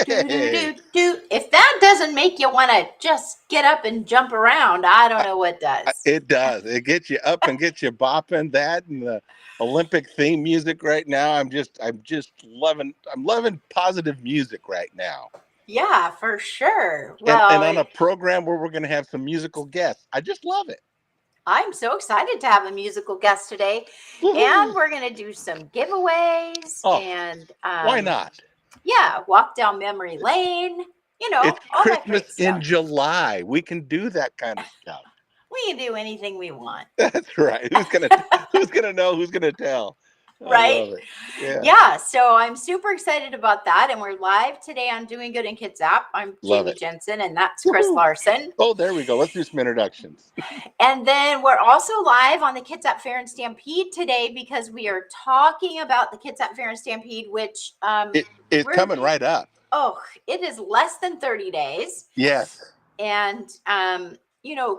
Do do Hey, do do. If that doesn't make you want to just get up and jump around, I don't know what does. it does. It gets you up and gets you bopping. That and the Olympic theme music right now. I'm just loving. I'm loving positive music right now. Yeah, for sure. And Well, on a program where we're going to have some musical guests, I just love it. I'm so excited to have a musical guest today, and Woohoo! we're going to do some giveaways Oh, and why not? yeah, walk down memory lane. It's All that great Christmas in stuff. July. We can do that kind of stuff. We can do anything we want, That's right. Who's gonna know? Who's gonna tell? I right? love it. Yeah, Yeah, so I'm super excited about that. And we're live today on Doing Good in Kitsap. I'm love Jamie it. Jensen, and that's Chris Woohoo! Larson. Oh, there we go. Let's do some introductions. And then we're also live on the Kitsap Fair and Stampede today because we are talking about the Kitsap Fair and Stampede, which It's we're, coming right up. oh, it is less than 30 days. Yes. And,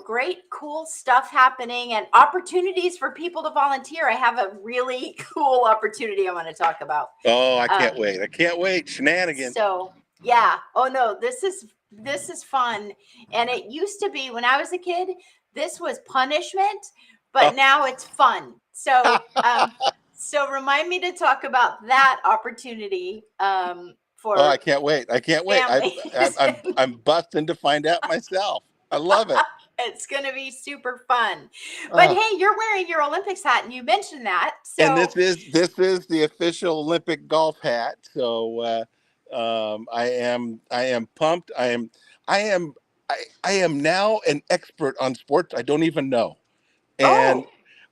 great, cool stuff happening and opportunities for people to volunteer. I have a really cool opportunity I want to talk about. Oh, I can't Um, wait. I can't wait. Shenanigans. So yeah. Oh no, this is fun. And it used to be when I was a kid, this was punishment, Oh, but now it's fun. So remind me to talk about that opportunity oh, I for can't wait. I can't wait. families. I'm busting to find out myself. I love it. It's gonna be super fun. But Uh, hey, you're wearing your Olympics hat and you mentioned that. and So this is the official Olympic golf hat. So I am pumped. I am I am now an expert on sports I don't even know, and oh,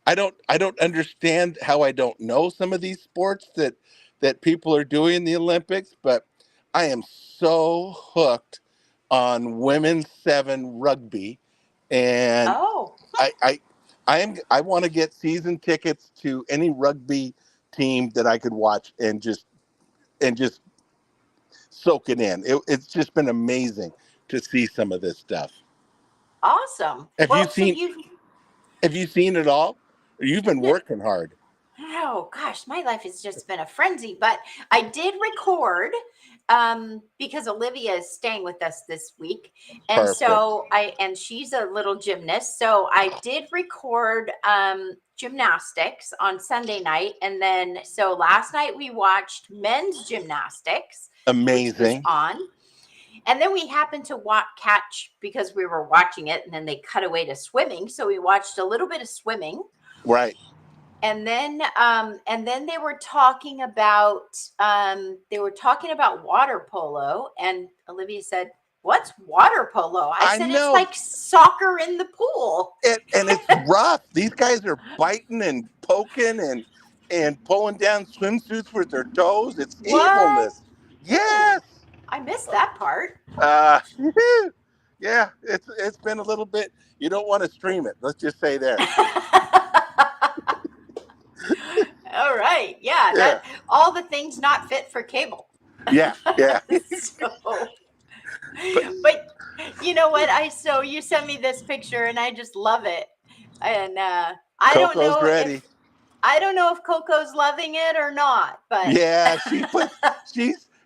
I don't understand how I don't know some of these sports that people are doing in the Olympics, but I am so hooked on women's seven rugby, and oh, I I I want to get season tickets to any rugby team that I could watch and just soak it in. It's just been amazing to see some of this stuff. awesome. Have you Well, so seen you have you seen it all? You've been working hard. Oh gosh, my life has just been a frenzy. But I did record because Olivia is staying with us this week, and Perfect. she's a little gymnast, so I did record gymnastics on Sunday night, and then so last night we watched men's gymnastics, which was Amazing. on. And then we happened to catch because we were watching it, and then they cut away to swimming. So we watched a little bit of swimming, Right. and then they were talking about water polo, and Olivia said, "What's water polo?" I I said, "It's know. like soccer in the pool." And it's rough. These guys are biting and poking and pulling down swimsuits with their toes. It's What? evilness. Oh, Yes. I missed that part. Uh, yeah, it's been a little bit. You don't want to stream it. Let's just say there. All right, yeah, Yeah, that all the things not fit for cable. yeah, yeah. So, But but you know what? So you sent me this picture, and I just love it. And I don't Coco's know if ready. Coco's loving it or not, but Yeah,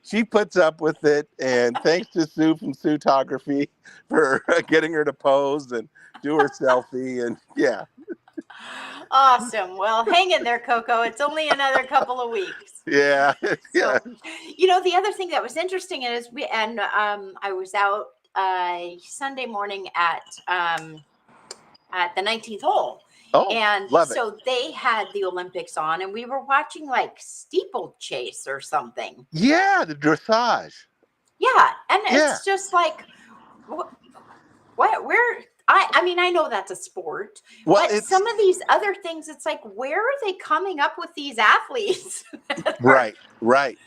she puts up with it, and thanks to Sue from Suitography for getting her to pose and do her selfie, and yeah, awesome. Well, hang in there, Coco. It's only another couple of weeks. yeah, yeah. So, the other thing that was interesting is I was out Sunday morning at the 19th hole. Oh, And love it. so they had the Olympics on, and we were watching like steeplechase or something. Yeah, the dressage. Yeah, and Yeah. it's just like, what? Where? I mean, I know that's a sport, Well, but it's some of these other things, it's like, where are they coming up with these athletes? right, right.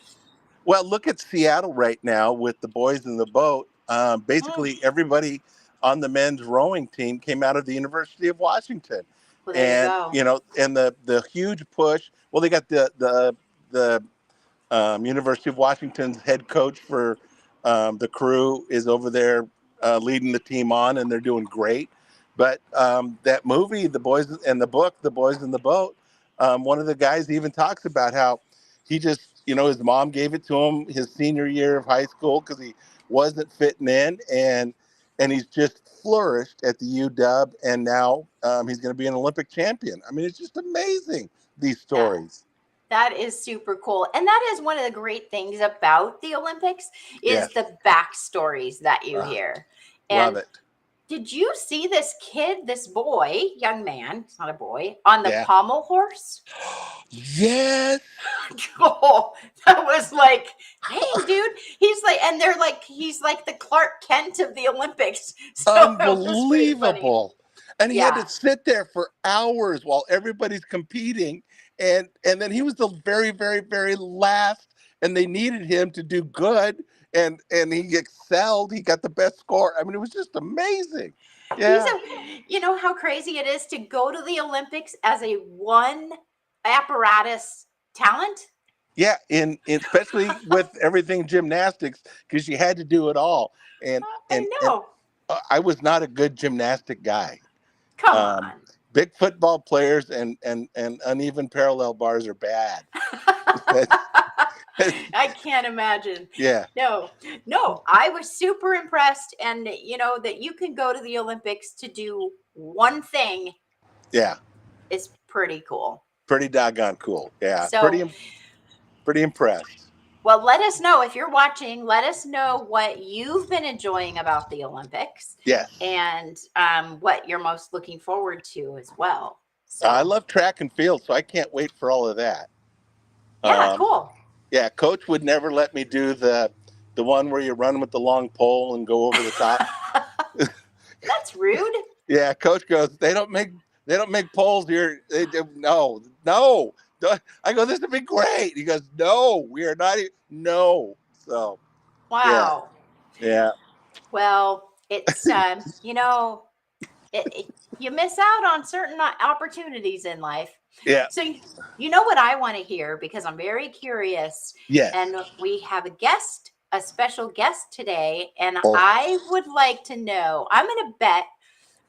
Well, look at Seattle right now with the boys in the boat. Mm, Basically, everybody on the men's rowing team came out of the University of Washington, well, there you and go. and the huge push. Well, they got the University of Washington's head coach for the crew is over there leading the team on, and they're doing great. But that movie, The Boys, and the book, The Boys in the Boat, one of the guys even talks about how he just, his mom gave it to him his senior year of high school because he wasn't fitting in, and he's just flourished at the UW, and now he's going to be an Olympic champion. I mean, it's just amazing, these stories. That is super cool. And that is one of the great things about the Olympics is the backstories that you hear. Love it. Did you see this kid, this boy, young man, it's not a boy, on the pommel horse? Yes. Oh, that was like, hey, dude. He's like, and they're like, he's like the Clark Kent of the Olympics. So unbelievable. And he had to sit there for hours while everybody's competing. And then he was the very, very, very last, and they needed him to do good. And he excelled. He got the best score. I mean, it was just amazing. Yeah. You know how crazy it is to go to the Olympics as a one apparatus talent? Yeah, especially with everything gymnastics, because you had to do it all. And I was not a good gymnastic guy. Come on. Big football players and uneven parallel bars are bad. I can't imagine. Yeah. No, I was super impressed. And that you can go to the Olympics to do one thing. Yeah. Is pretty cool. Pretty doggone cool. Yeah. So, pretty impressed. Well, let us know if you're watching. Let us know what you've been enjoying about the Olympics. Yes. And what you're most looking forward to as well. So, I love track and field, so I can't wait for all of that. Yeah, cool. Yeah, Coach would never let me do the one where you run with the long pole and go over the top. That's rude. Yeah, Coach goes, they don't make poles here. No. I go, this would be great. He goes, no, we are not. No. So. Wow. Yeah. Well, it's you miss out on certain opportunities in life. Yeah. So you know what I want to hear, because I'm very curious. Yes. And we have a special guest today, and I would like to know. I'm going to bet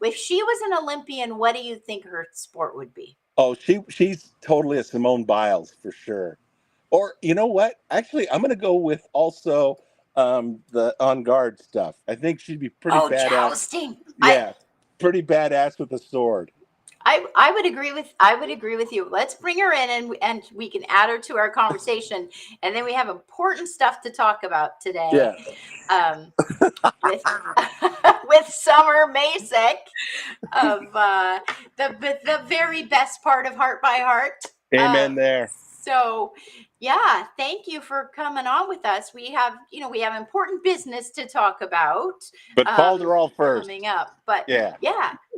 if she was an Olympian, what do you think her sport would be? Oh, she's totally a Simone Biles for sure. Or you know what? Actually, I'm going to go with also the on guard stuff. I think she'd be pretty badass. Jousting. Yeah, pretty badass with a sword. I would agree with you. Let's bring her in and we can add her to our conversation. And then we have important stuff to talk about today. Yeah. With Summer Masick of the very best part of Heart by Heart. Amen there. So yeah, thank you for coming on with us. We have important business to talk about. But calls are all first. Coming up. But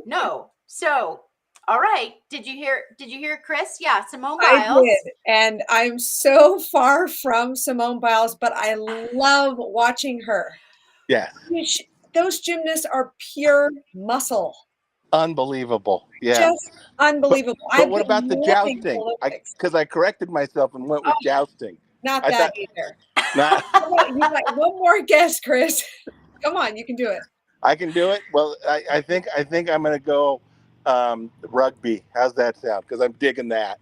no. So all right. Did you hear Chris? Yeah, Simone Biles. I did. And I'm so far from Simone Biles, but I love watching her. Yeah. Those gymnasts are pure muscle. Unbelievable. Yeah. Just unbelievable. But what about the jousting? Because I corrected myself and went with jousting. Not that either. You got one more guess, Chris. Come on, you can do it. I can do it. Well, I think I'm going to go rugby. How's that sound? Because I'm digging that.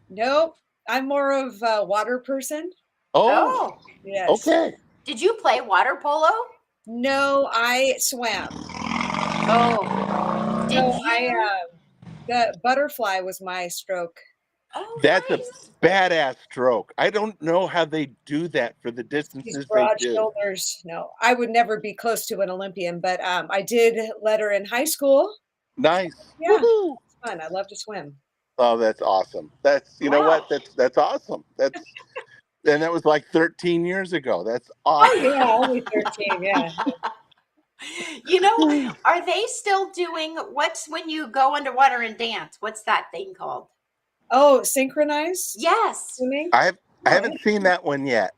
Nope. I'm more of a water person. Oh. Yes. Okay. Did you play water polo? No, I swam. Oh. The butterfly was my stroke. Oh, that's nice. A badass stroke. I don't know how they do that for the distances These broad they do. Shoulders. No, I would never be close to an Olympian, but I did letter in high school. Nice. Yeah, it's fun. I love to swim. Oh, that's awesome. That's know what? That's awesome. And that was like 13 years ago. That's awesome. Oh yeah, only 13. Yeah. Are they still doing what's when you go underwater and dance? What's that thing called? Oh, synchronized? Yes. Swimming? I haven't seen that one yet.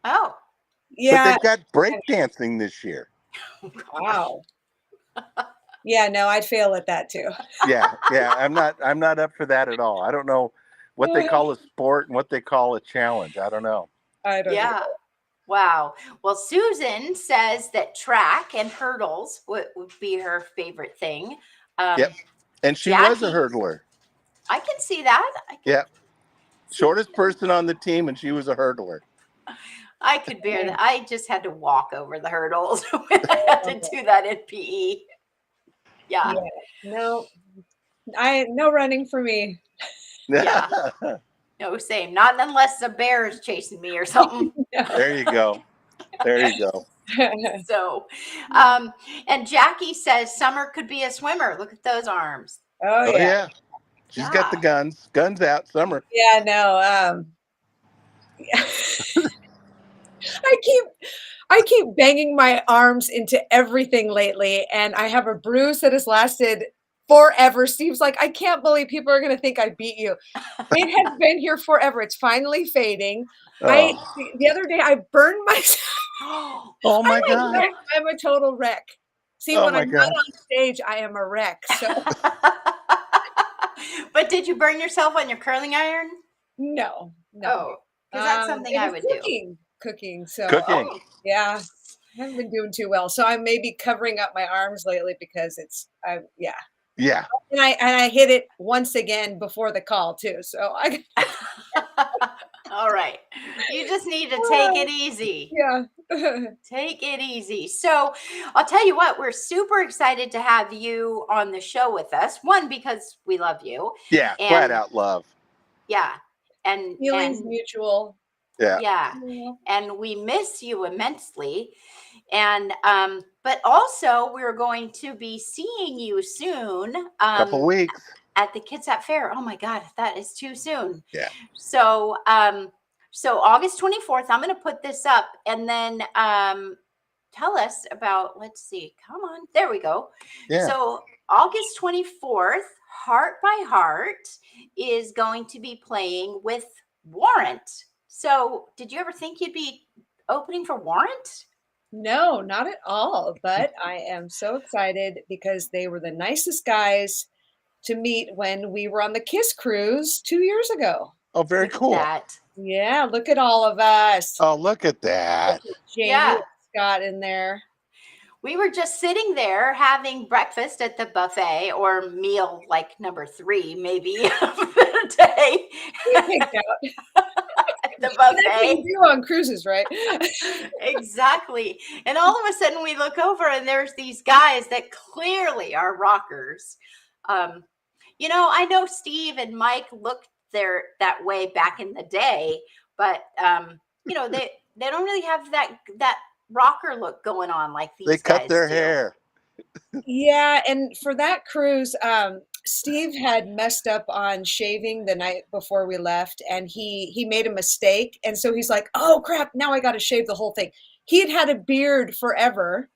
Oh. Yeah. But they've got break dancing this year. Wow. Yeah, no, I'd fail at that too. Yeah. I'm not up for that at all. I don't know what they call a sport and what they call a challenge. I don't know. I don't Yeah. know. Wow. Well, Susan says that track and hurdles would be her favorite thing. Yep. And she was a Jackie, hurdler. I can see that. I can Yep. see Shortest person on the team, and she was a hurdler. I could bear that. I just had to walk over the hurdles when I had to do that in PE. Yeah. Yeah. No, no running for me. Yeah. No, same. Not unless a bear is chasing me or something. There you go. There you go. So, and Jackie says Summer could be a swimmer. Look at those arms. Oh Oh yeah. yeah. She's got the guns. Guns out. Summer. Yeah, no. I keep banging my arms into everything lately, and I have a bruise that has lasted forever. Steve's like, I can't believe people are going to think I beat you. It has been here forever. It's finally fading. Oh. The other day I burned myself. Oh my God. I'm a total wreck. See, Oh when my I'm not God. on stage, I am a wreck. So But did you burn yourself on your curling iron? no. Oh, because that's something It I was would do. cooking. So Cooking. yeah, I haven't been doing too well. So I'm maybe covering up my arms lately because yeah. Yeah. And I hit it once again before the call too. So All right. You just need to take it easy. yeah. Take it easy. So I'll tell you what, we're super excited to have you on the show with us. One, because we love you. Yeah. And Flat out love. yeah. And Feelings mutual. Yeah. yeah. And we miss you immensely. And but also we're going to be seeing you soon. Couple weeks. At the Kitsap Fair. Oh my God, that is too soon. Yeah. So so August 24th, I'm gonna put this up and then tell us about, let's see, come on, there we go. Yeah. So August 24th, Heart by Heart is going to be playing with Warrant. So did you ever think you'd be opening for Warrant? No, not at all. But I am so excited because they were the nicest guys to meet when we were on the Kiss cruise 2 years ago. Oh, very cool. That. Yeah, look at all of us. Oh, look at that. Jamie Yeah. and Scott in there. We were just sitting there having breakfast at the buffet, or meal like number 3, maybe of the day. We picked out The that's what buffet. you do on cruises, right? Exactly. And all of a sudden we look over and there's these guys that clearly are rockers. You know, I know Steve and Mike looked there that way back in the day, but you know, they don't really have that rocker look going on like these They guys cut their do. hair. Yeah, and for that cruise, Steve had messed up on shaving the night before we left, and he made a mistake, and so he's like, "Oh crap! Now I got to shave the whole thing." He had had a beard forever,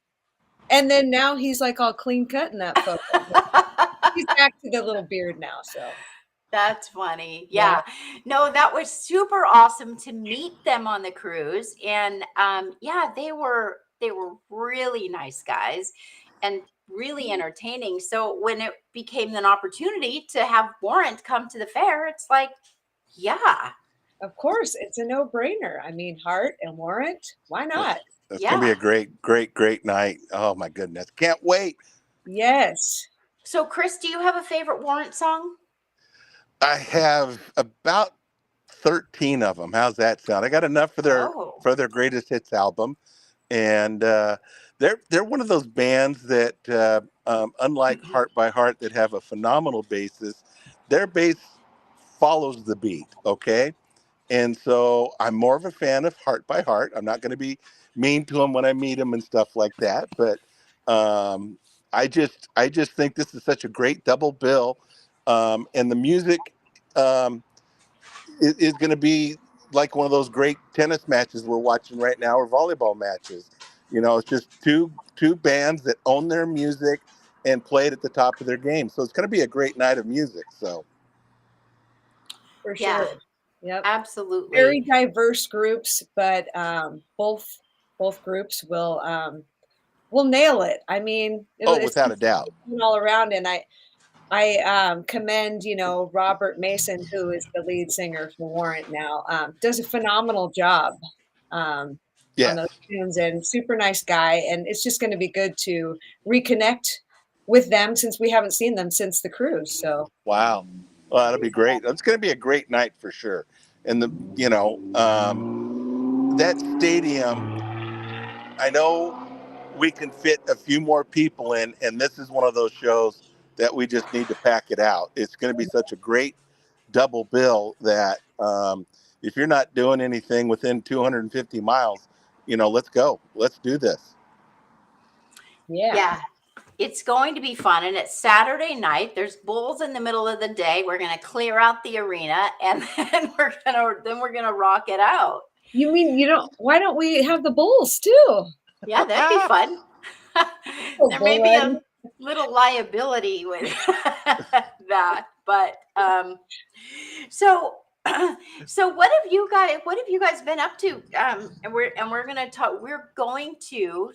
and then now he's like all clean cut in that photo. He's back to the little beard now. So That's funny. Yeah. No, that was super awesome to meet them on the cruise. And yeah, they were really nice guys and really entertaining. So when it became an opportunity to have Warrant come to the fair, it's like, yeah. of course, it's a no-brainer. I mean, Hart and Warrant, why not? It's gonna be a great night. Oh my goodness. Can't wait. Yes. So Chris, do you have a favorite Warrant song? I have about 13 of them. How's that sound? I got enough for their greatest hits album, and they're one of those bands that, unlike Heart by Heart, that have a phenomenal basis. Their bass follows the beat. Okay, and so I'm more of a fan of Heart by Heart. I'm not going to be mean to them when I meet them and stuff like that, but I just think this is such a great double bill. And the music is going to be like one of those great tennis matches we're watching right now, or volleyball matches. You know, it's just two bands that own their music and play it at the top of their game. So it's going to be a great night of music. So For sure. Yep. Absolutely. Very diverse groups, but both groups will nail it. I mean, it's without a doubt, all around. And I commend, Robert Mason, who is the lead singer for Warrant now, does a phenomenal job. on Yes. those tunes, and super nice guy. And it's just going to be good to reconnect with them since we haven't seen them since the cruise. So wow, well, that'll be great. It's going to be a great night for sure. And that stadium, I know we can fit a few more people in, and this is one of those shows that we just need to pack it out. It's going to be such a great double bill that if you're not doing anything within 250 miles, let's go. Let's do this. Yeah. It's going to be fun, and it's Saturday night. There's bulls in the middle of the day. We're going to clear out the arena, and then we're gonna rock it out. You mean why don't we have the bulls too? Yeah, that'd be fun. There may be a little liability with that, but so what have you guys been up to? And we're gonna talk. We're going to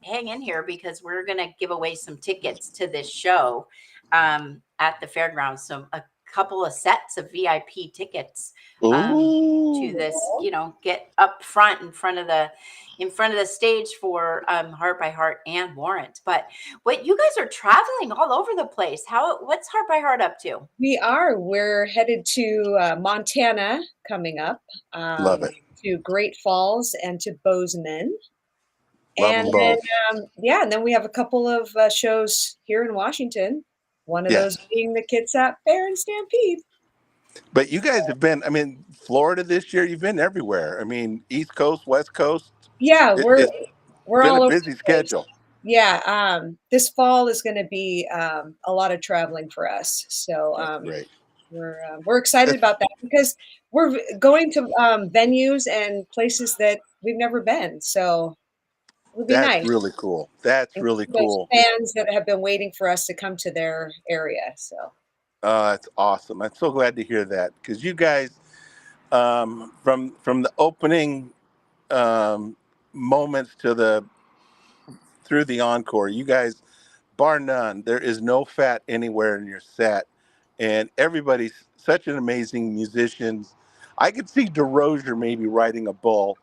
hang in here because we're gonna give away some tickets to this show at the fairgrounds. A couple of sets of VIP tickets to this. Get up front in front of the stage for Heart by Heart and Warrant. But what you guys are traveling all over the place. What's Heart by Heart up to? We're headed to Montana coming up. Love it. To Great Falls and to Bozeman. Love and them both. Then and then we have a couple of shows here in Washington. One of those being the Kitsap Beyond Stampede. But you guys have been, Florida this year, you've been everywhere. East Coast, West Coast. Yeah, we're all over. Busy schedule. Yeah, this fall is going to be a lot of traveling for us. So great. We're excited about that because we're going to venues and places that we've never been. So it would be nice. That's really cool. That's really cool. Fans that have been waiting for us to come to their area. So. That's awesome. I'm so glad to hear that because you guys, from the opening moments through the encore, you guys, bar none, there is no fat anywhere in your set, and everybody's such an amazing musicians. I could see DeRozier maybe riding a bull.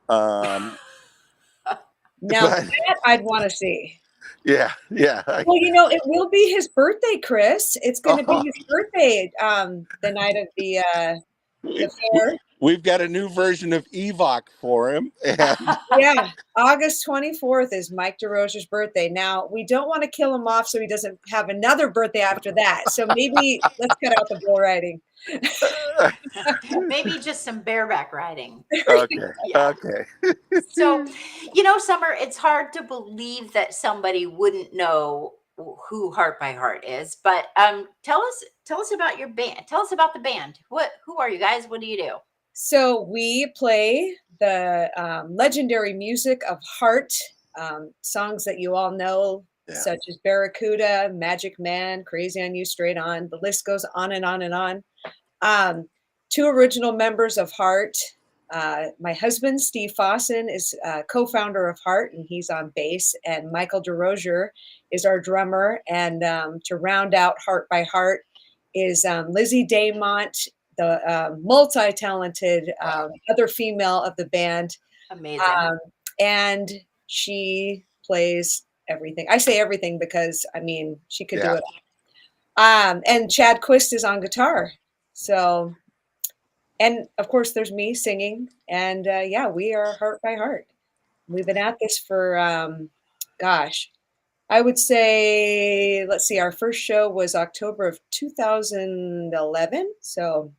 Now that I'd want to see. Yeah. Well, it will be his birthday, Chris. It's going to be his birthday the night of the fair. We've got a new version of Evoc for him. Yeah, August 24th is Mike DeRozier's birthday. Now, we don't want to kill him off so he doesn't have another birthday after that. So maybe let's cut out the bull riding. Maybe just some bareback riding. Okay. So, Summer, it's hard to believe that somebody wouldn't know who Heart by Heart is, but tell us about your band. Tell us about the band. Who are you guys? What do you do? So we play the legendary music of Heart, songs that you all know, such as Barracuda, Magic Man, Crazy on You, Straight On. The list goes on and on and on. Two original members of Heart. My husband, Steve Fossen, is co-founder of Heart, and he's on bass. And Michael DeRozier is our drummer. And to round out Heart by Heart is Lizzie Daymont, the multi-talented other female of the band. Amazing. And she plays everything. I say everything because, she could do it all. And Chad Quist is on guitar. So, and of course there's me singing. And we are Heart by Heart. We've been at this for, I would say, let's see, our first show was October of 2011. So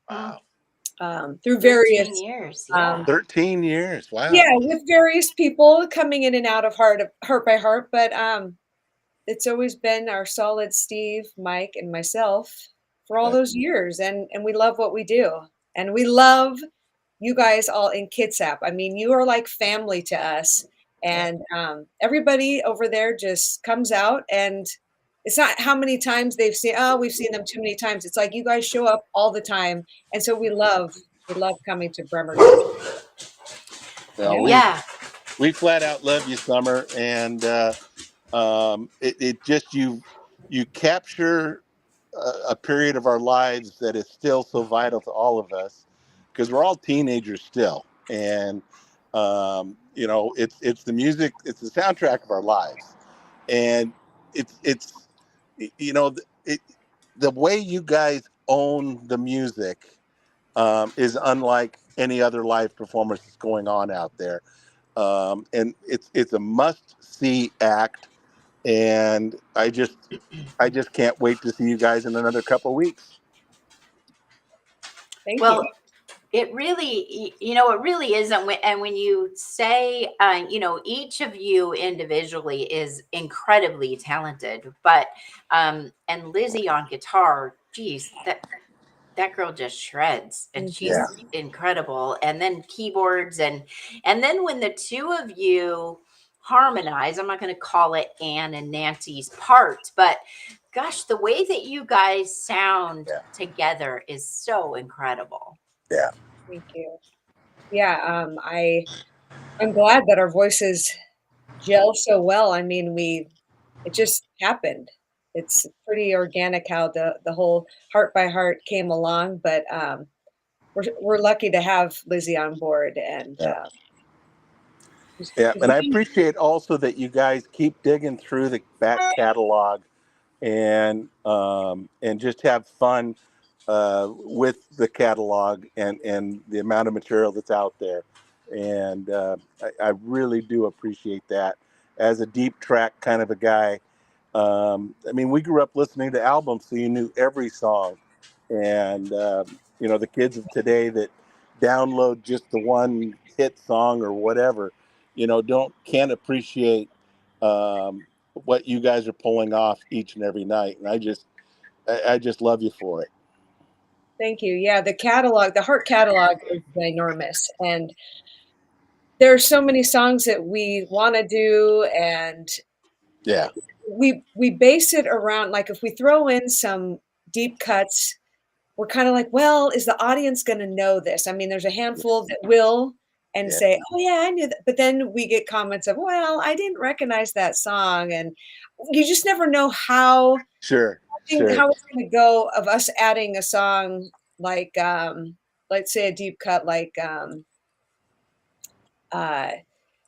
through various 13 years. 13 years. Wow. Yeah, with various people coming in and out of Heart by Heart. But it's always been our solid Steve, Mike, and myself for all those years. And we love what we do. And we love you guys all in Kitsap. You are like family to us. And everybody over there just comes out, and it's not how many times we've seen them too many times. It's like you guys show up all the time. And so we love coming to Bremerton. We flat out love you, Summer. And it just, you capture a period of our lives that is still so vital to all of us because we're all teenagers still. And You know, it's the music, it's the soundtrack of our lives, and it's you know the way you guys own the music is unlike any other live performance that's going on out there, and it's a must see act, and I just can't wait to see you guys in another couple of weeks. Thank Well, you. it really, it really isn't. And when you say, each of you individually is incredibly talented, but, and Lizzie on guitar, geez, that girl just shreds, and she's incredible. And then keyboards, and then when the two of you harmonize, I'm not going to call it Anne and Nancy's part, but gosh, the way that you guys sound together is so incredible. Yeah. Thank you. Yeah, I'm glad that our voices gel so well. I mean, it just happened. It's pretty organic how the whole Heart by Heart came along, but we're lucky to have Lizzie on board, and And I appreciate also that you guys keep digging through the back catalog and just have fun with the catalog and the amount of material that's out there. And I really do appreciate that. As a deep track kind of a guy, I mean, we grew up listening to albums, so you knew every song. And, the kids of today that download just the one hit song or whatever, can't appreciate what you guys are pulling off each and every night. And I just love you for it. Thank you. Yeah, the Heart catalog is enormous, and there are so many songs that we want to do, and we base it around, like, if we throw in some deep cuts, we're kind of like, well, is the audience going to know this? I mean, there's a handful that will and say, oh yeah, I knew that. But then we get comments of, well, I didn't recognize that song. And you just never know how it's going to go of us adding a song like, let's say a deep cut, like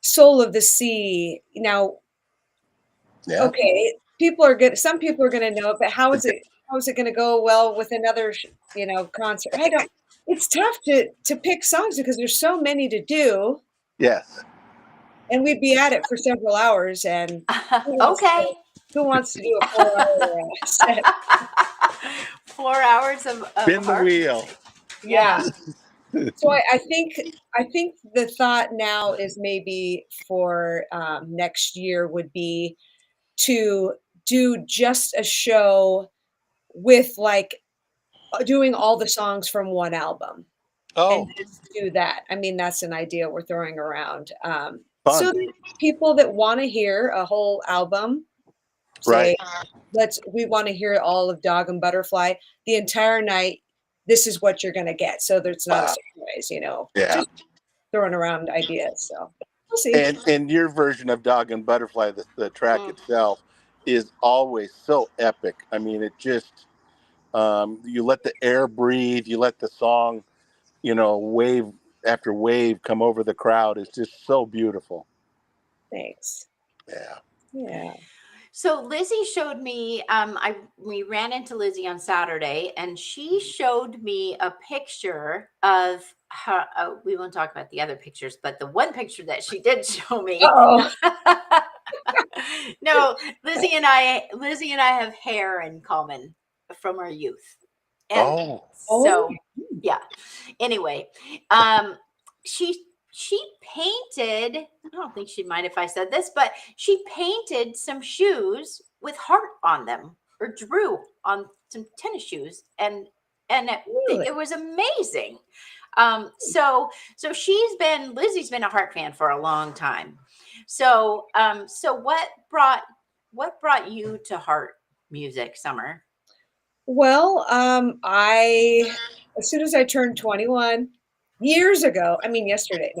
Soul of the Sea. Now, okay, some people are going to know it, but how is it going to go well with another, concert? It's tough to pick songs because there's so many to do. Yes. And we'd be at it for several hours, and who wants to do a 4-hour set? 4 hours of spin the wheel. Yeah. So I think the thought now is maybe for next year would be to do just a show with, like, doing all the songs from one album. And just do that. I mean, that's an idea we're throwing around. So that people that want to hear a whole album say, we want to hear all of Dog and Butterfly the entire night. This is what you're going to get. So there's not a surprise, just throwing around ideas. So we'll see. And your version of Dog and Butterfly, the track itself, is always so epic. I mean, it just, you let the air breathe, you let the song, wave after wave come over the crowd. It's just so beautiful. Thanks. Yeah. So Lizzie showed me, we ran into Lizzie on Saturday, and she showed me a picture of her. We won't talk about the other pictures, but the one picture that she did show me. No, Lizzie and I have hair in common from our youth. And so, yeah. Anyway, she painted, I don't think she'd mind if I said this, but she painted some shoes with heart on them, or drew on some tennis shoes, and it was amazing. So Lizzie's been a Heart fan for a long time. So what brought you to Heart music, Summer? Well, as soon as I turned 21 years ago, I mean yesterday,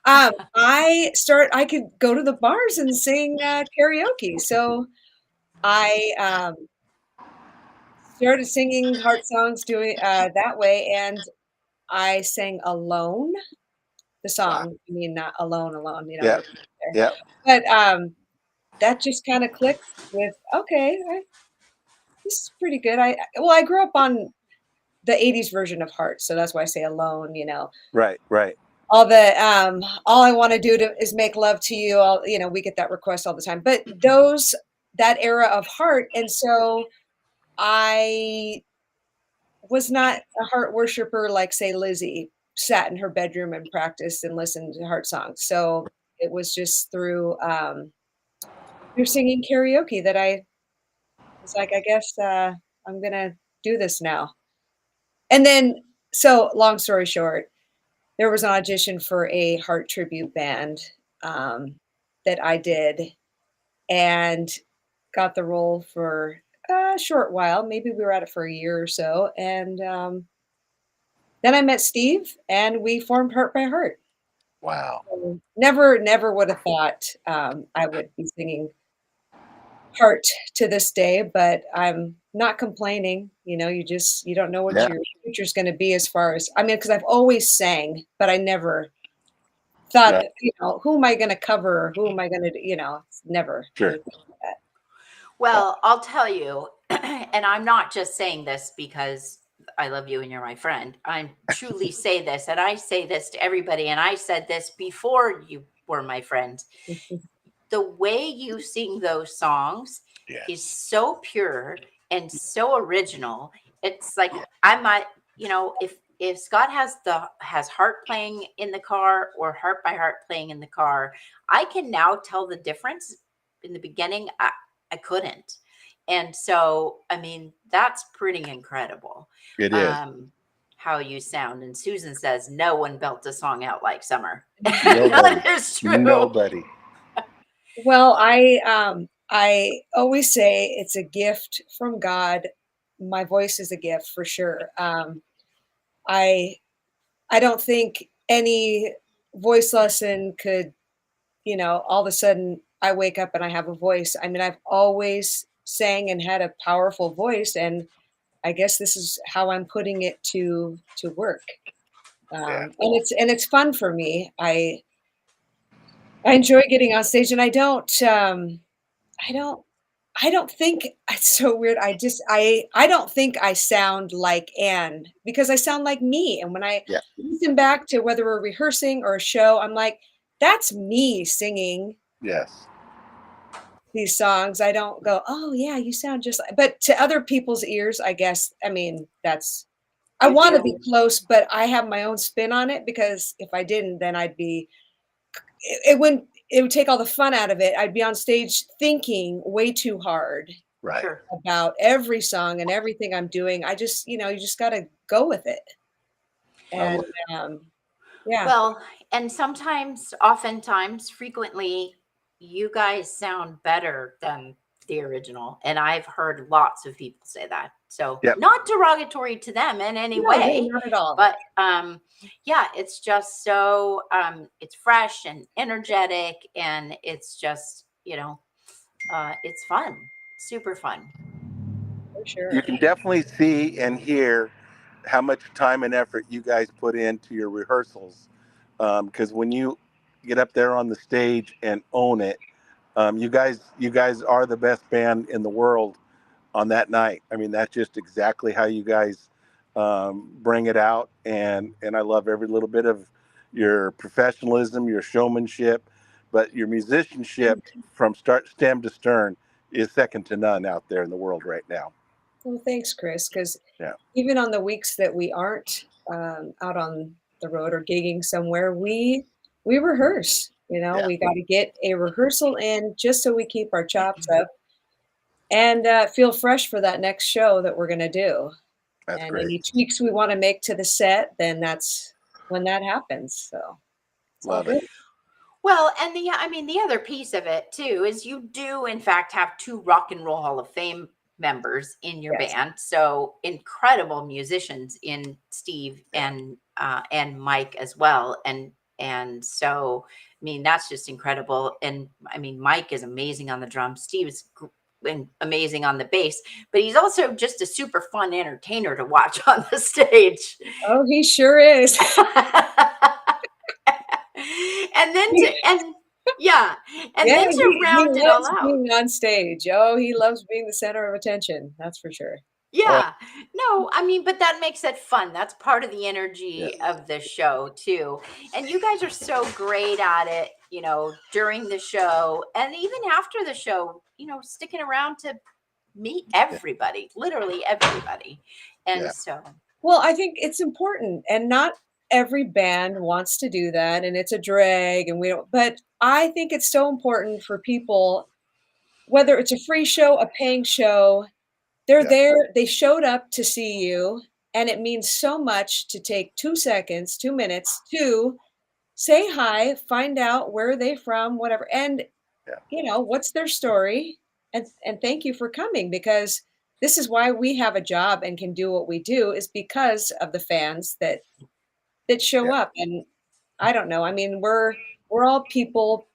I could go to the bars and sing karaoke. So I started singing Heart songs, doing that way, and I sang alone the song. Wow. I mean, not alone, Yeah. Yeah. But that just kind of clicked with, okay, this is pretty good. I grew up on the 80s version of Heart, so that's why I say alone, Right. All I want to do is make love to you. We get that request all the time. But that era of Heart, and so I was not a Heart worshiper like, say, Lizzie sat in her bedroom and practiced and listened to Heart songs. So it was just through singing karaoke that I was like, I guess I'm gonna do this now. And then, so long story short, there was an audition for a Heart tribute band that I did, and got the role for a short while. Maybe we were at it for a year or so, and then I met Steve, and we formed Heart by Heart. Wow! So never would have thought I would be singing Heart to this day, but I'm not complaining. You don't know what your future's going to be as far as, because I've always sang, but I never thought, who am I going to cover? Who am I going to, never. Sure. Well, I'll tell you, and I'm not just saying this because I love you and you're my friend. I truly say this, and I say this to everybody, and I said this before you were my friend. The way you sing those songs is so pure and so original. It's like I might, if Scott has Heart playing in the car or Heart by Heart playing in the car, I can now tell the difference. In the beginning, I couldn't. And so, that's pretty incredible. It is. How you sound. And Susan says, no one belts a song out like Summer. That is true. Nobody. Well, I always say it's a gift from God. My voice is a gift for sure. I don't think any voice lesson could, all of a sudden I wake up and I have a voice. I've always sang and had a powerful voice, and I guess this is how I'm putting it to work. And it's fun for me. I enjoy getting on stage, and I don't think it's so weird. I don't think I sound like Anne, because I sound like me. And when I listen back to whether we're rehearsing or a show, I'm like, that's me singing. Yes. These songs. I don't go, oh yeah, you sound just like, but to other people's ears, I guess, I want to be close, but I have my own spin on it, because if I didn't, then it would take all the fun out of it. I'd be on stage thinking way too hard about every song and everything I'm doing. I just, you just got to go with it. And Well, and oftentimes, frequently, you guys sound better than the original. And I've heard lots of people say that. So not derogatory to them in any way. Not at all. But it's just so it's fresh and energetic, and it's just, it's fun. Super fun. For sure. You can definitely see and hear how much time and effort you guys put into your rehearsals. Because when you get up there on the stage and own it, you guys are the best band in the world on that night. That's just exactly how you guys bring it out, and I love every little bit of your professionalism, your showmanship, but your musicianship from stem to stern is second to none out there in the world right now. Well, thanks, Chris, because even on the weeks that we aren't out on the road or gigging somewhere, we rehearse. We got to get a rehearsal in just so we keep our chops up and feel fresh for that next show that we're going to do. That's and great. Any tweaks we want to make to the set, then that's when that happens. So love it. Well, and the other piece of it too is you do in fact have 2 Rock and Roll Hall of Fame members in your band. So incredible musicians in Steve and Mike as well. And so, that's just incredible. And Mike is amazing on the drums. Steve is amazing on the bass, but he's also just a super fun entertainer to watch on the stage. Oh, he sure is. And then and yeah, and then to round he it all loves out. being on stage. Oh, he loves being the center of attention. That's for sure. Yeah. No, I mean, but that makes it fun. That's part of the energy of the show too. And you guys are so great at it, during the show and even after the show, sticking around to meet everybody, literally everybody. And so. Well, I think it's important, and not every band wants to do that, and it's a drag, and we don't, but I think it's so important for people, whether it's a free show, a paying show, they're there, they showed up to see you, and it means so much to take 2 seconds, 2 minutes to say hi, find out where they're from, whatever, and what's their story, and thank you for coming, because this is why we have a job and can do what we do, is because of the fans that show up. And I don't know, I mean, we're all people,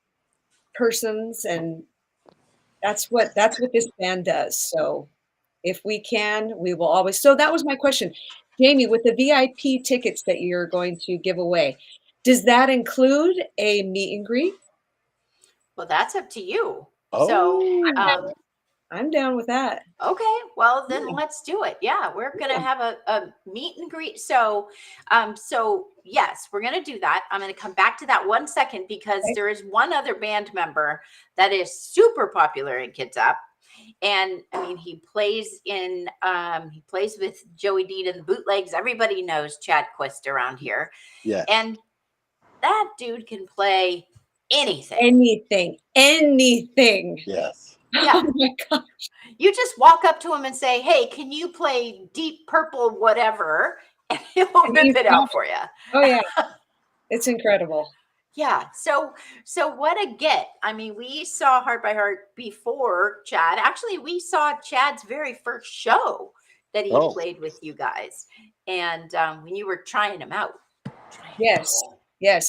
persons, and that's what this band does. So if we can, we will always. So that was my question, Jamie, with the VIP tickets that you're going to give away, does that include a meet and greet? Well, that's up to you. Oh. So I'm down with that. Okay, well then let's do it. Yeah, we're gonna have a meet and greet. So yes, we're gonna do that. I'm gonna come back to that 1 second because there is one other band member that is super popular in Kitsap. And I mean, he plays with Joey Dean and the Bootlegs. Everybody knows Chad Quist around here. Yeah. And that dude can play anything. Anything. Yes. Yeah. Oh my gosh. You just walk up to him and say, "Hey, can you play Deep Purple whatever?" And he'll rip it out for you. Oh yeah. It's incredible. Yeah. So what a get. I mean, we saw Heart by Heart before Chad. Actually, we saw Chad's very first show that he played with you guys. And when you were trying him out. Yes.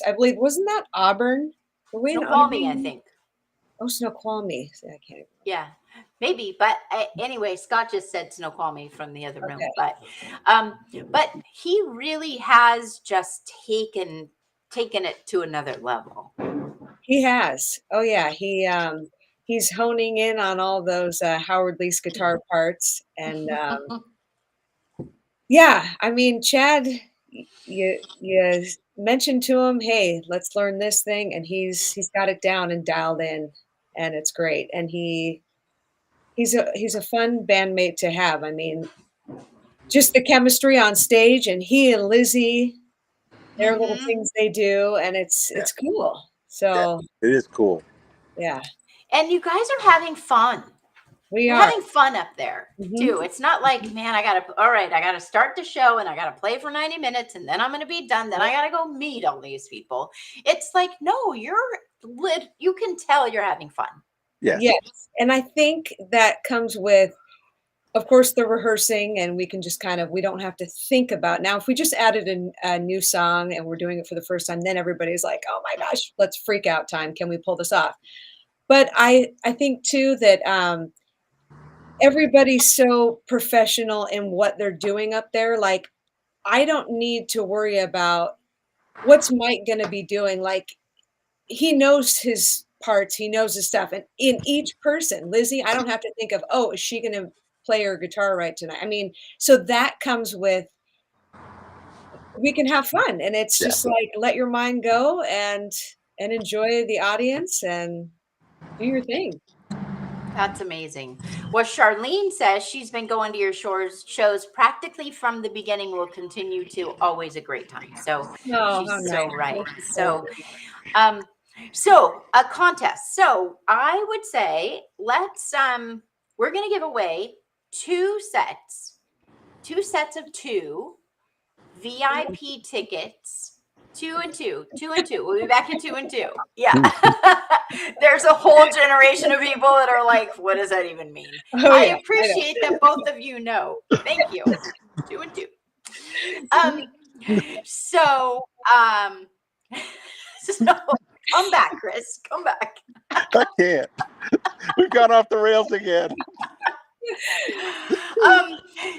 I believe, wasn't that Auburn? Snoqualmie, I think. Oh, Snoqualmie. I can't remember. Yeah, maybe. But anyway, Scott just said Snoqualmie from the other room. But he really has just taken it to another level. He has. Oh yeah. He's honing in on all those Howard Leese guitar parts. And yeah, I mean, Chad, you mentioned to him, hey, let's learn this thing, and he's got it down and dialed in, and it's great. And he's a fun bandmate to have. I mean, just the chemistry on stage, and he and Lizzie, their little things they do, and it's cool. So it is cool. Yeah. And you guys are having fun. You're having fun up there too. It's not like, man, I gotta start the show and I gotta play for 90 minutes and then I'm gonna be done. Then I gotta go meet all these people. It's like, no, you can tell you're having fun. Yes. And I think that comes with, of course, the rehearsing, and we can just we don't have to think about. Now, if we just added a new song and we're doing it for the first time, then everybody's like, oh my gosh, let's freak out time. Can we pull this off? But I think too that everybody's so professional in what they're doing up there. Like, I don't need to worry about what's Mike going to be doing. Like, he knows his parts, he knows his stuff. And in each person, Lizzie, I don't have to think of, oh, is she going to play her guitar right tonight? I mean, so that comes with, we can have fun, and it's just like, let your mind go and enjoy the audience and do your thing. That's amazing. Well, Charlene says she's been going to your shows practically from the beginning. Will continue to, always a great time. So she's so right. So, so a contest. So I would say let's we're going to give away two sets of 2 VIP tickets. 2 and 2. We'll be back in 2 and 2. Yeah. There's a whole generation of people that are like, what does that even mean? I appreciate that both of you know. Thank you. 2 and 2. So come back, Chris. Come back. I can't. We've gone off the rails again.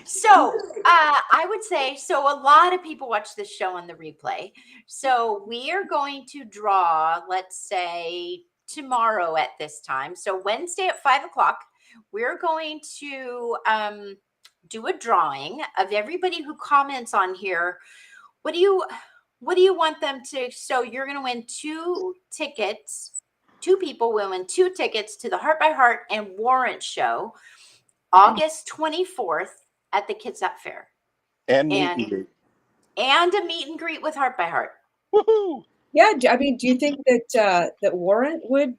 So I would say so. A lot of people watch this show on the replay. So we are going to draw, let's say, tomorrow at this time. So Wednesday at 5:00, we're going to do a drawing of everybody who comments on here. What do you want them to? So you're going to win 2 tickets. 2 people will win 2 tickets to the Heart by Heart and Warrant show, August 24th at the Kitsap Fair. And meet and greet. And a meet and greet with Heart by Heart. Woohoo! Yeah, I mean, do you think that that Warrant would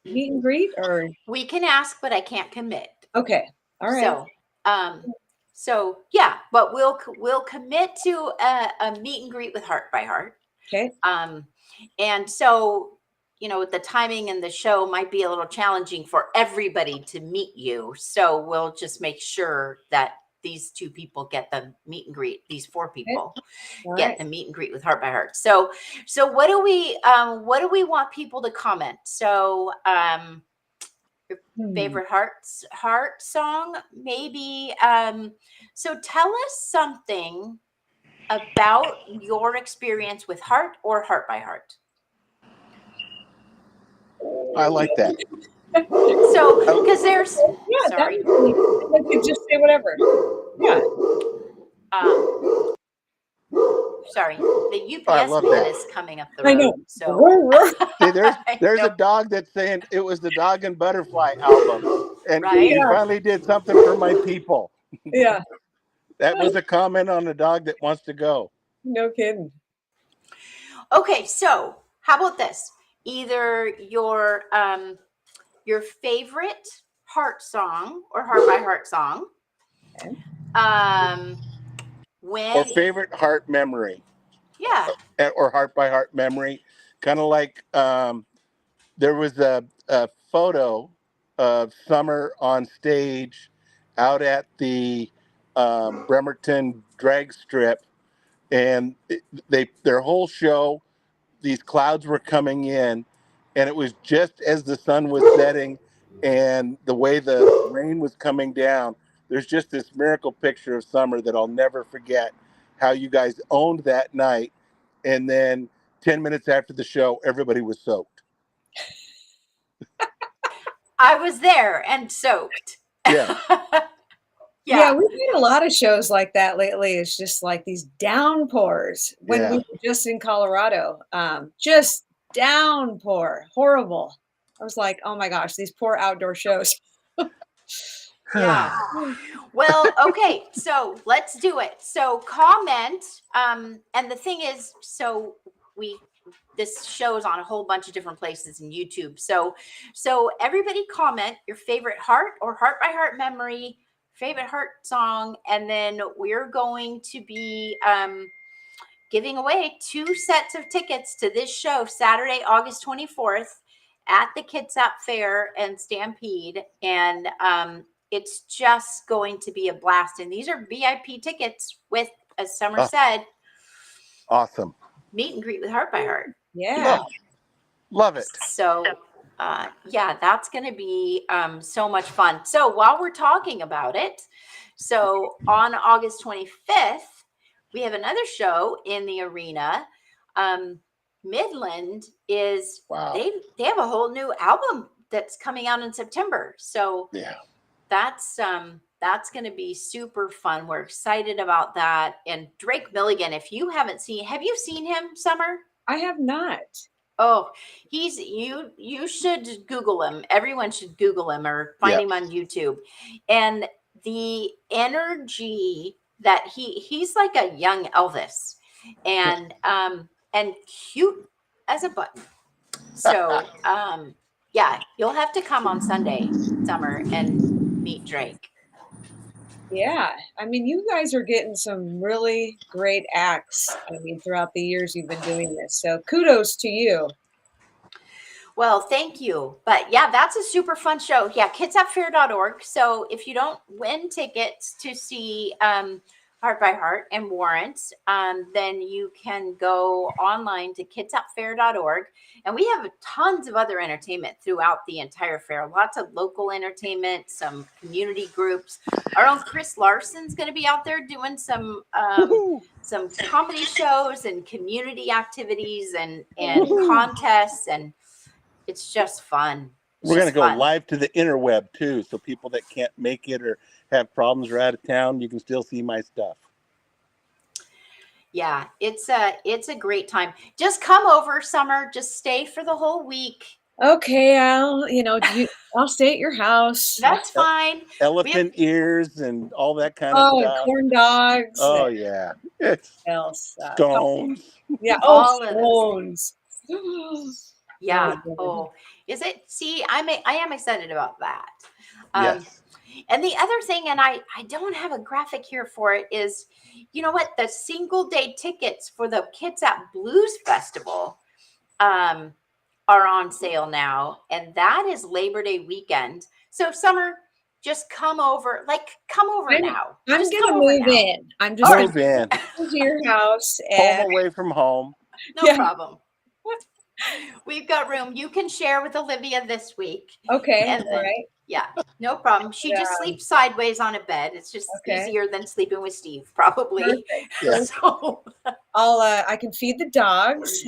meet and greet, or we can ask, but I can't commit. Okay, all right. So yeah, but we'll commit to a meet and greet with Heart by Heart. Okay. And so, you know, the timing and the show might be a little challenging for everybody to meet you. So we'll just make sure that these 2 people get the meet and greet. These 4 people get the meet and greet with Heart by Heart. So what do we want people to comment? So your favorite heart song, maybe. So tell us something about your experience with Heart or Heart by Heart. I like that. So, because there's sorry, I could just say whatever. Yeah. Sorry, the UPS man is coming up the road. I know. So see, there's a dog that's saying it was the Dog and Butterfly album, and you finally did something for my people. Yeah. That was a comment on a dog that wants to go. No kidding. Okay, so how about this? Either your favorite Heart song or Heart by Heart song. Okay. Or favorite Heart memory. Yeah. Or Heart by Heart memory. Kind of like there was a photo of Summer on stage out at the Bremerton drag strip, and their whole show, these clouds were coming in, and it was just as the sun was setting and the way the rain was coming down. There's just this miracle picture of Summer that I'll never forget, how you guys owned that night. And then 10 minutes after the show, everybody was soaked. I was there and soaked. Yeah. Yeah, we've had a lot of shows like that lately. It's just like these downpours when we were just in Colorado. Just downpour. Horrible. I was like, oh my gosh, these poor outdoor shows. Yeah. Well, okay, so let's do it. So comment. And the thing is, so this shows on a whole bunch of different places in YouTube. So everybody comment your favorite Heart or Heart by Heart memory, favorite Heart song, and then we're going to be giving away 2 sets of tickets to this show Saturday, August 24th at the Kitsap Fair and Stampede. And it's just going to be a blast. And these are VIP tickets with, as Summer said, awesome meet and greet with Heart by Heart. Yeah. Love it. So yeah, that's going to be so much fun. So while we're talking about it, so on August 25th, we have another show in the arena. Midland is, they have a whole new album that's coming out in September. So yeah, that's going to be super fun. We're excited about that. And Drake Milligan, if you haven't seen, have you seen him, Summer? I have not. Oh, he's you should Google him. Everyone should Google him or find him on YouTube. And the energy that he's like a young Elvis, and cute as a button. So yeah, you'll have to come on Sunday, Summer, and meet Drake. Yeah, I mean, you guys are getting some really great acts. I mean, throughout the years you've been doing this, so kudos to you. Well, thank you. But yeah, that's a super fun show. Yeah, kitsapfair.org. So if you don't win tickets to see Heart by Heart and warrants, then you can go online to kitsapfair.org. And we have tons of other entertainment throughout the entire fair. Lots of local entertainment, some community groups. Our own Chris Larson's going to be out there doing some comedy shows and community activities and contests, and it's just fun. We're going to go live to the interweb too, so people that can't make it or have problems or out of town, you can still see my stuff. Yeah, it's a great time. Just come over, Summer. Just stay for the whole week. Okay, I'll stay at your house. That's fine. Elephant ears and all that kind of stuff. Oh, corn dogs. Oh yeah, it's else scones. Yeah, all scones. Yeah. Oh, is it? See, I am excited about that. Yes. And the other thing, and I don't have a graphic here for it, is, you know what? The single day tickets for the Kitsap Blues Festival are on sale now, and that is Labor Day weekend. So Summer, just come over now. I'm just gonna move in. I'm just move in to your house and home away from home. No problem. We've got room. You can share with Olivia this week. Okay. And then, right. Yeah, no problem. She just sleeps sideways on a bed. It's just easier than sleeping with Steve, probably. Yeah. So I can feed the dogs.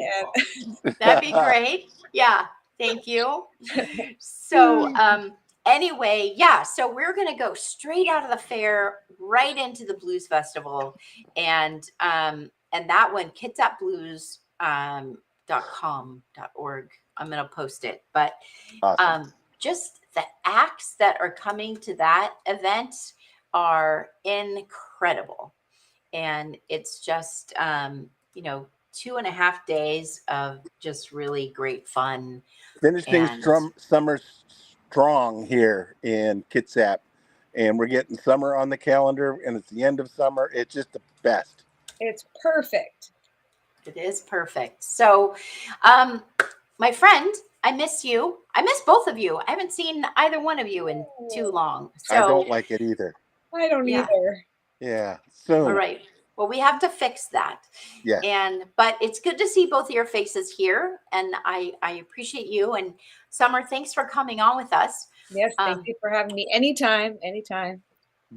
And that'd be great. Yeah, thank you. So anyway, yeah, so we're gonna go straight out of the fair right into the Blues Festival, and that one, kitsapblues.com.org. I'm gonna post it, but awesome. Just the acts that are coming to that event are incredible. And it's just, 2.5 days of just really great fun. Finishing summer strong here in Kitsap. And we're getting summer on the calendar, and it's the end of summer. It's just the best. It's perfect. It is perfect. So, my friend, I miss you. I miss both of you. I haven't seen either one of you in too long. So I don't like it either. I don't either. Yeah. So all right. Well, we have to fix that. Yeah. But it's good to see both of your faces here, and I appreciate you. And Summer, thanks for coming on with us. Yes, thank you for having me. Anytime.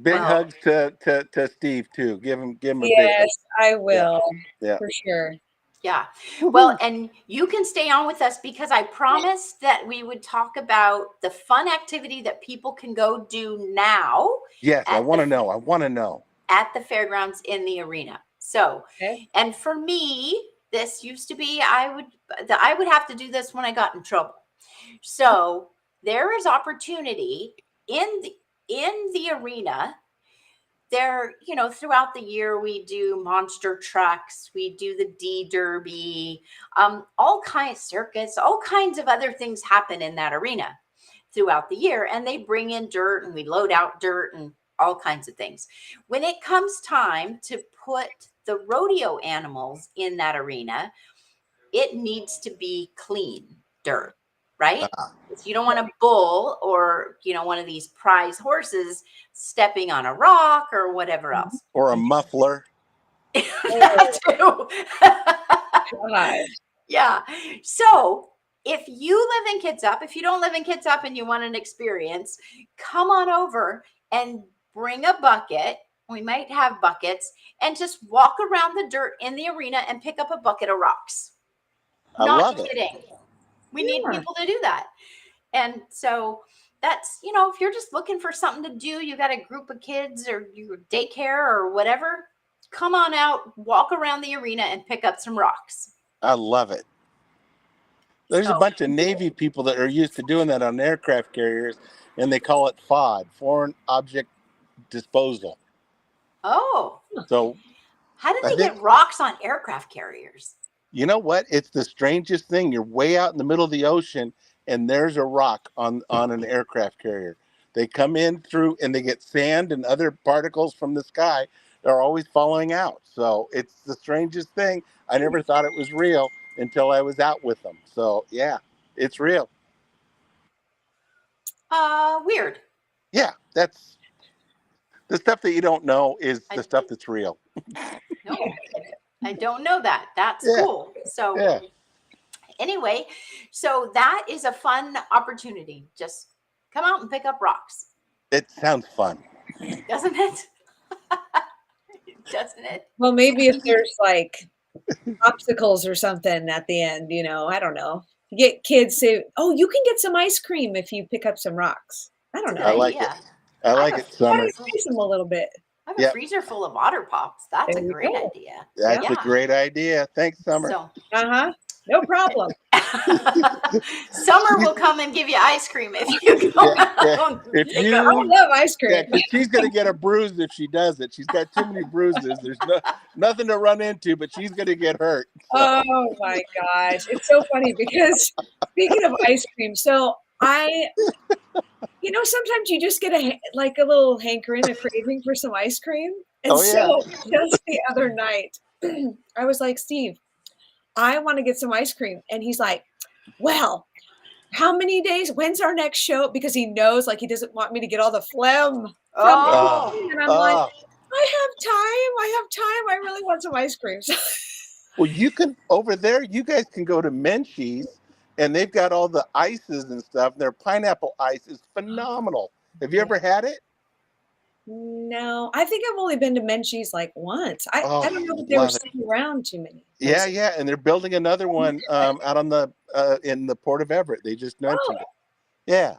Big hugs to Steve too. Give him a big hug. Yes, I will. Yeah. For sure. Yeah. Well, and you can stay on with us because I promised that we would talk about the fun activity that people can go do now. Yes, I want to know. At the fairgrounds in the arena. So, and for me, this used to be, I would have to do this when I got in trouble. So there is opportunity in the arena. There, throughout the year, we do monster trucks, we do the D-Derby, all kinds circus, all kinds of other things happen in that arena throughout the year. And they bring in dirt and we load out dirt and all kinds of things. When it comes time to put the rodeo animals in that arena, it needs to be clean dirt, right? You don't want a bull or, one of these prize horses stepping on a rock or whatever else. Or a muffler. That too. Yeah. So if you live in Kitsap, if you don't live in Kitsap and you want an experience, come on over and bring a bucket. We might have buckets, and just walk around the dirt in the arena and pick up a bucket of rocks. Not kidding. We need people to do that. And so that's, if you're just looking for something to do, you got a group of kids or your daycare or whatever, come on out, walk around the arena and pick up some rocks. I love it. There's a bunch of Navy people that are used to doing that on aircraft carriers, and they call it FOD, Foreign Object Disposal. Oh. So how did they get rocks on aircraft carriers? You know what? It's the strangest thing. You're way out in the middle of the ocean, and there's a rock on an aircraft carrier. They come in through, and they get sand and other particles from the sky. They're always falling out. So it's the strangest thing. I never thought it was real until I was out with them. So yeah, it's real. Weird. Yeah, The stuff that you don't know is the stuff that's real. No, I don't know that. That's Yeah. cool. So Yeah. anyway, so that is a fun opportunity. Just come out and pick up rocks. It sounds fun. Doesn't it? Doesn't it? Well, maybe if there's like obstacles or something at the end, you know, I don't know. You get kids say, "Oh, you can get some ice cream if you pick up some rocks." I don't know. I like it. I like it, Summer. Chase them a little bit. I have a freezer full of water pops. That's a great idea. That's a great idea. Thanks, Summer. So, no problem. Summer will come and give you ice cream if you go out. I love ice cream. Yeah, 'cause she's gonna get a bruise if she does it. She's got too many bruises. There's nothing to run into, but she's gonna get hurt. So. Oh my gosh, it's so funny because speaking of ice cream, so sometimes you just get a little hankering, a craving for some ice cream, and so just the other night, I was like, Steve, I want to get some ice cream. And he's like, well, how many days? When's our next show? Because he knows he doesn't want me to get all the phlegm. And I'm like, I have time. I really want some ice cream. Well, you can, over there, you guys can go to Menchie's and they've got all the ices and stuff. Their pineapple ice is phenomenal. Have you ever had it? No, I think I've only been to Menchie's once. I don't know if they were sitting around too many. Yeah, and they're building another one out on the in the Port of Everett. They just mentioned it. Yeah,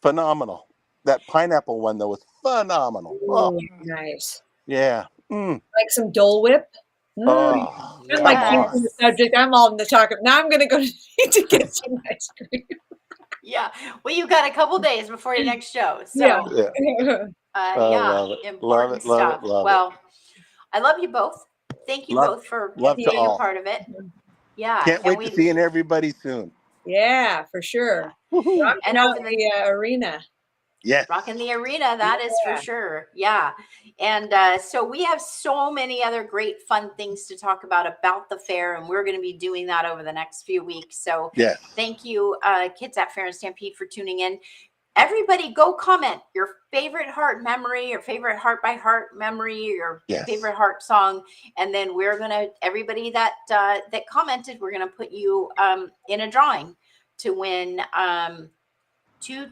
phenomenal. That pineapple one though was phenomenal. Oh, nice. Yeah, like some Dole Whip. Oh, I'm changing the subject. I'm all in the talk. Now I'm going to go to get some ice cream. Yeah, well, you've got a couple days before your next show, so important stuff. Well, I love you both. Thank you both for being a part of it. Yeah, can't wait to see everybody soon. Yeah, for sure. And over the arena. Yes. Rocking the arena, that is for sure. Yeah. And so we have so many other great fun things to talk about the fair, and we're going to be doing that over the next few weeks. So thank you, Kitsap Fair and Stampede, for tuning in. Everybody go comment your favorite heart memory, your favorite heart by heart memory, your favorite heart song. And then we're going to, everybody that commented, we're going to put you in a drawing to win 2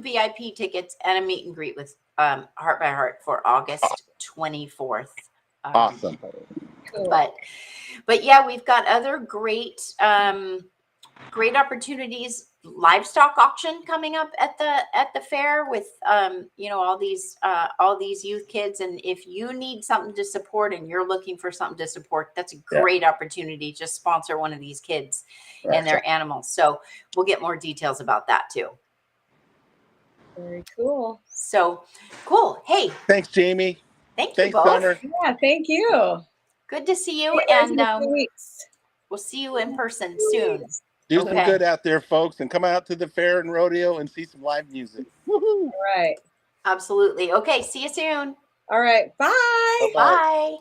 VIP tickets and a meet and greet with Heart by Heart for August 24th. Awesome. Cool. But yeah, we've got other great opportunities. Livestock auction coming up at the fair with all these youth kids, and if you need something to support and you're looking for something to support, that's a great opportunity. Just sponsor one of these kids and their animals. So we'll get more details about that too. Very cool. So cool. Hey, thanks, Jamie. Thanks you both. Summer. Yeah, thank you. Good to see you, and we'll see you in person soon. Do some good out there, folks, and come out to the fair and rodeo and see some live music. All right. Absolutely. Okay. See you soon. All right. Bye. Bye.